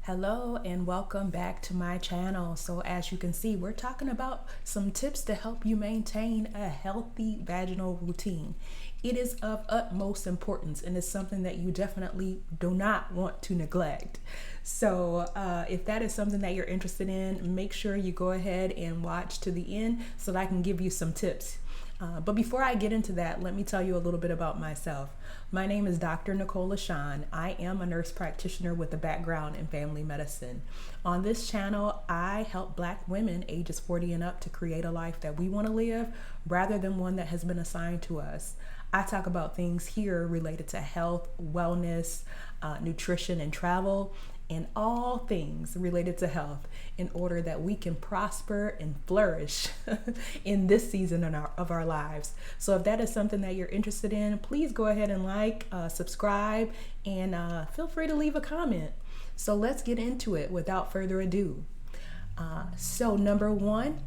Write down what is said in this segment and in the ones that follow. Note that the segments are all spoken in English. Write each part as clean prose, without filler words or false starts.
Hello and welcome back to my channel. So as you can see, we're talking about some tips to help you maintain a healthy vaginal routine. It is of utmost importance and it's something that you definitely do not want to neglect. So if that is something that you're interested in, make sure you go ahead and watch to the end so that I can give you some tips. But before I get into that, let me tell you a little bit about myself. My name is Dr. Nicola Shawn. I am a nurse practitioner with a background in family medicine. On this channel, I help Black women ages 40 and up to create a life that we want to live rather than one that has been assigned to us. I talk about things here related to health, wellness, nutrition, and travel, and all things related to health in order that we can prosper and flourish in this season of our lives. So if that is something that you're interested in, please go ahead and subscribe, and feel free to leave a comment. So let's get into it without further ado. So number one,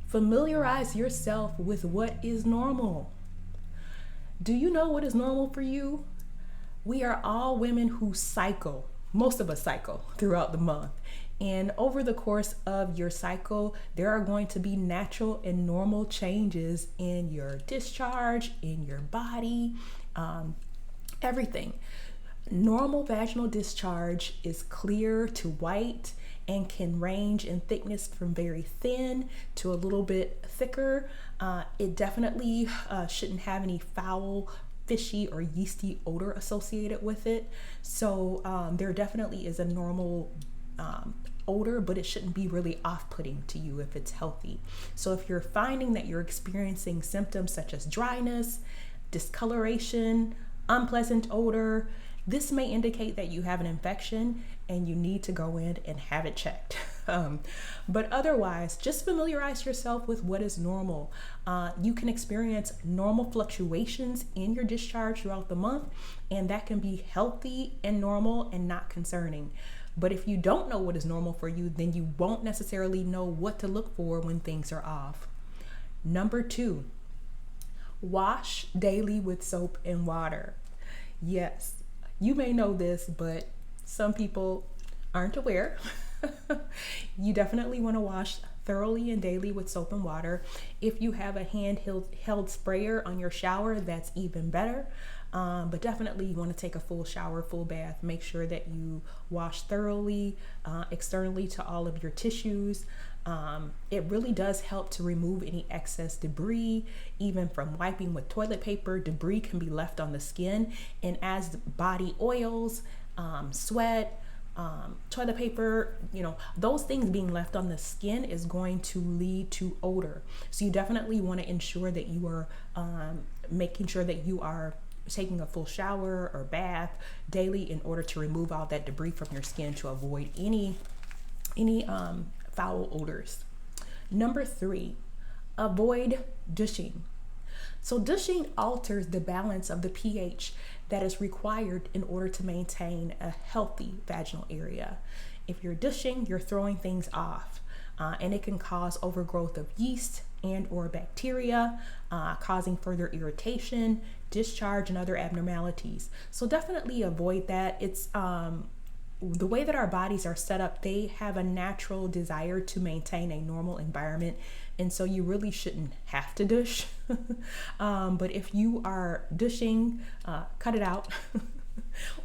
familiarize yourself with what is normal. Do you know what is normal for you? We are all women who cycle. Most of us cycle throughout the month. And over the course of your cycle, there are going to be natural and normal changes in your discharge, in your body, everything. Normal vaginal discharge is clear to white and can range in thickness from very thin to a little bit thicker. It definitely shouldn't have any foul, fishy, or yeasty odor associated with it. So there definitely is a normal odor, but it shouldn't be really off-putting to you if it's healthy. So if you're finding that you're experiencing symptoms such as dryness, discoloration, unpleasant odor, this may indicate that you have an infection and you need to go in and have it checked. But otherwise, just familiarize yourself with what is normal. You can experience normal fluctuations in your discharge throughout the month, and that can be healthy and normal and not concerning. But if you don't know what is normal for you, then you won't necessarily know what to look for when things are off. Number two, wash daily with soap and water. Yes, you may know this, but some people aren't aware. You definitely want to wash thoroughly and daily with soap and water. If you have a handheld sprayer on your shower, that's even better. But definitely you want to take a full shower, full bath. Make sure that you wash thoroughly, externally to all of your tissues. It really does help to remove any excess debris. Even from wiping with toilet paper, debris can be left on the skin. And as the body oils, sweat, toilet paper, those things being left on the skin is going to lead to odor. So you definitely want to ensure that you are making sure that you are taking a full shower or bath daily in order to remove all that debris from your skin to avoid any foul odors. Number three, avoid douching. So douching alters the balance of the pH that is required in order to maintain a healthy vaginal area. If you're douching, you're throwing things off, and it can cause overgrowth of yeast and or bacteria, causing further irritation, discharge, and other abnormalities. So definitely avoid that. It's the way that our bodies are set up, they have a natural desire to maintain a normal environment, and so you really shouldn't have to douche. But if you are douching, cut it out.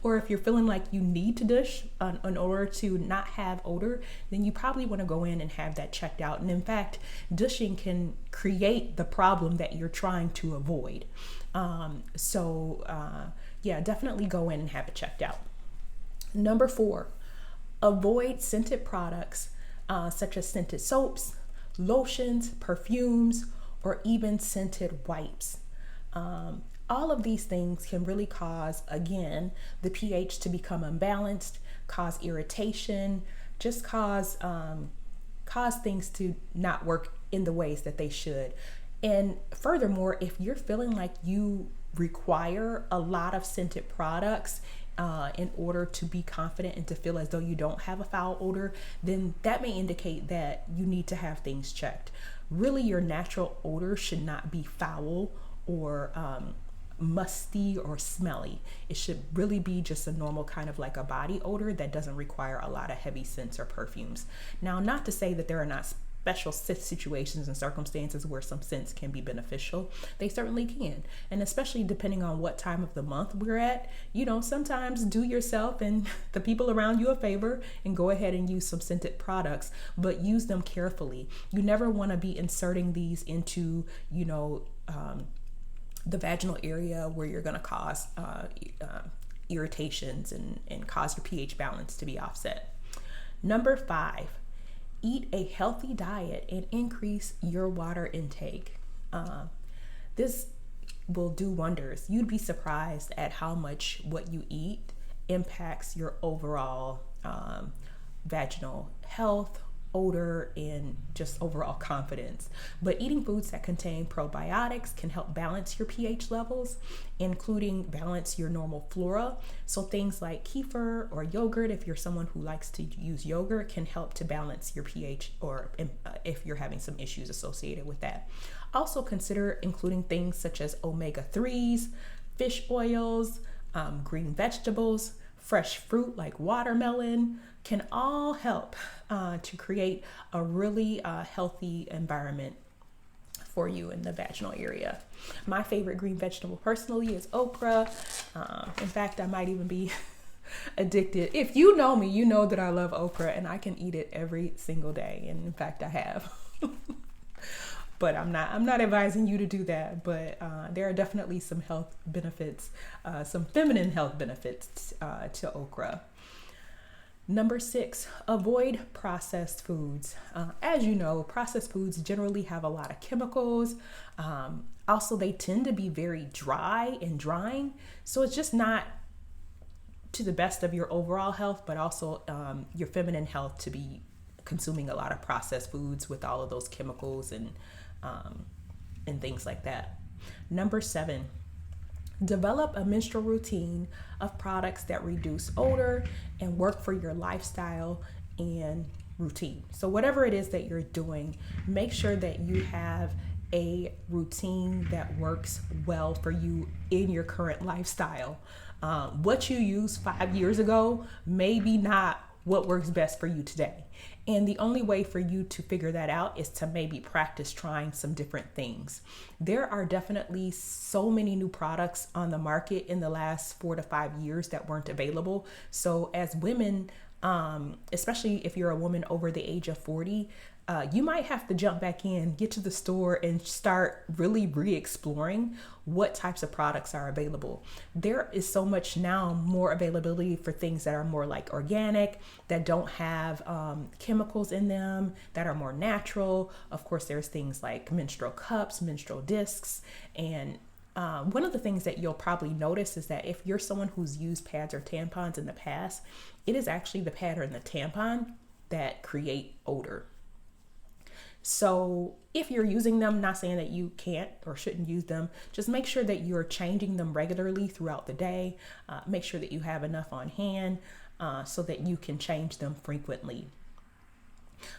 Or if you're feeling like you need to douche in order to not have odor, then you probably want to go in and have that checked out. And in fact, douching can create the problem that you're trying to avoid. Yeah, definitely go in and have it checked out. Number four, avoid scented products such as scented soaps, lotions, perfumes, or even scented wipes. All of these things can really cause, again, the pH to become unbalanced, cause irritation, just cause things to not work in the ways that they should. And furthermore, if you're feeling like you require a lot of scented products in order to be confident and to feel as though you don't have a foul odor, then that may indicate that you need to have things checked. Really, your natural odor should not be foul or musty or smelly. It should really be just a normal kind of like a body odor that doesn't require a lot of heavy scents or perfumes. Now, not to say that there are not special situations and circumstances where some scents can be beneficial. They certainly can. And especially depending on what time of the month we're at, sometimes do yourself and the people around you a favor and go ahead and use some scented products, but use them carefully. You never want to be inserting these into, the vaginal area where you're going to cause irritations and cause your pH balance to be offset. Number 5, eat a healthy diet and increase your water intake. This will do wonders. You'd be surprised at how much what you eat impacts your overall vaginal health, odor, and just overall confidence. But eating foods that contain probiotics can help balance your pH levels, including balance your normal flora. So things like kefir or yogurt, if you're someone who likes to use yogurt, can help to balance your pH, or if you're having some issues associated with that. Also consider including things such as omega-3s, fish oils, green vegetables, fresh fruit like watermelon, can all help to create a really healthy environment for you in the vaginal area. My favorite green vegetable personally is okra. In fact, I might even be addicted. If you know me, you know that I love okra and I can eat it every single day. And in fact, I have. But I'm not advising you to do that. But there are definitely some health benefits, some feminine health benefits to okra. Number 6, avoid processed foods. As you know, processed foods generally have a lot of chemicals. Also, they tend to be very dry and drying. So it's just not to the best of your overall health, but also your feminine health to be consuming a lot of processed foods with all of those chemicals and things like that. Number 7, develop a menstrual routine of products that reduce odor and work for your lifestyle and routine. So whatever it is that you're doing, make sure that you have a routine that works well for you in your current lifestyle. What you used 5 years ago may be not what works best for you today. And the only way for you to figure that out is to maybe practice trying some different things. There are definitely so many new products on the market in the last 4 to 5 years that weren't available. So as women, especially if you're a woman over the age of 40, you might have to jump back in, get to the store and start really re-exploring what types of products are available. There is so much now more availability for things that are more like organic, that don't have chemicals in them, that are more natural. Of course, there's things like menstrual cups, menstrual discs, and one of the things that you'll probably notice is that if you're someone who's used pads or tampons in the past, it is actually the pad or the tampon that create odor. So if you're using them, not saying that you can't or shouldn't use them, just make sure that you're changing them regularly throughout the day. Make sure that you have enough on hand so that you can change them frequently.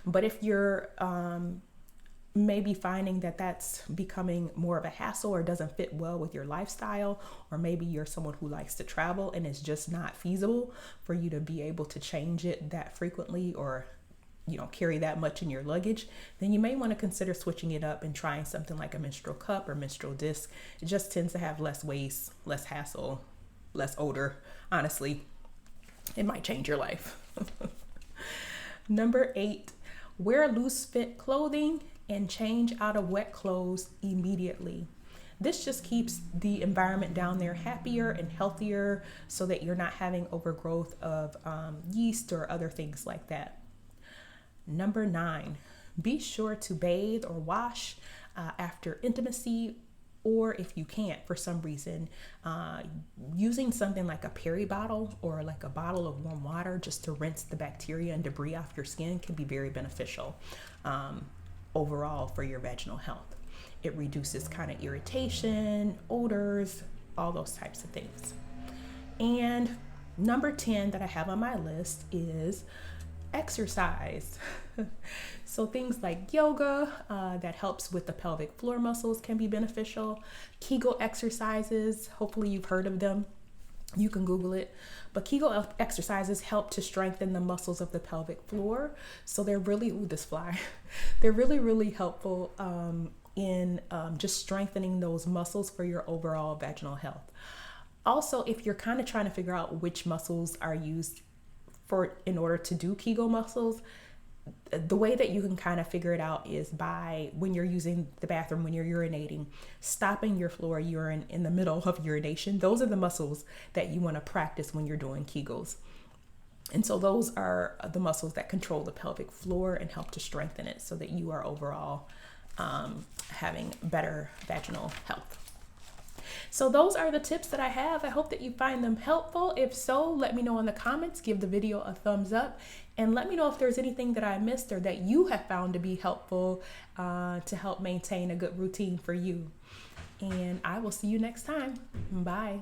But if you're maybe finding that that's becoming more of a hassle or doesn't fit well with your lifestyle, or maybe you're someone who likes to travel and it's just not feasible for you to be able to change it that frequently, or carry that much in your luggage, then you may want to consider switching it up and trying something like a menstrual cup or menstrual disc. It just tends to have less waste, less hassle, less odor. Honestly, it might change your life. Number 8, wear loose fit clothing and change out of wet clothes immediately. This just keeps the environment down there happier and healthier so that you're not having overgrowth of yeast or other things like that. Number 9, be sure to bathe or wash after intimacy, or if you can't for some reason, using something like a peri bottle or like a bottle of warm water just to rinse the bacteria and debris off your skin can be very beneficial overall for your vaginal health. It reduces kind of irritation, odors, all those types of things. And number 10 that I have on my list is exercise. So things like yoga that helps with the pelvic floor muscles can be beneficial. Kegel exercises, hopefully you've heard of them. You can Google it. But Kegel exercises help to strengthen the muscles of the pelvic floor. So they're really, ooh, this fly. They're really, really helpful in just strengthening those muscles for your overall vaginal health. Also, if you're kind of trying to figure out which muscles are used in order to do Kegel muscles, the way that you can kind of figure it out is by, when you're using the bathroom, when you're urinating, stopping your floor urine in the middle of urination. Those are the muscles that you want to practice when you're doing Kegels. And so those are the muscles that control the pelvic floor and help to strengthen it so that you are overall having better vaginal health. So those are the tips that I have. I hope that you find them helpful. If so, let me know in the comments, give the video a thumbs up, and let me know if there's anything that I missed or that you have found to be helpful to help maintain a good routine for you. And I will see you next time. Bye.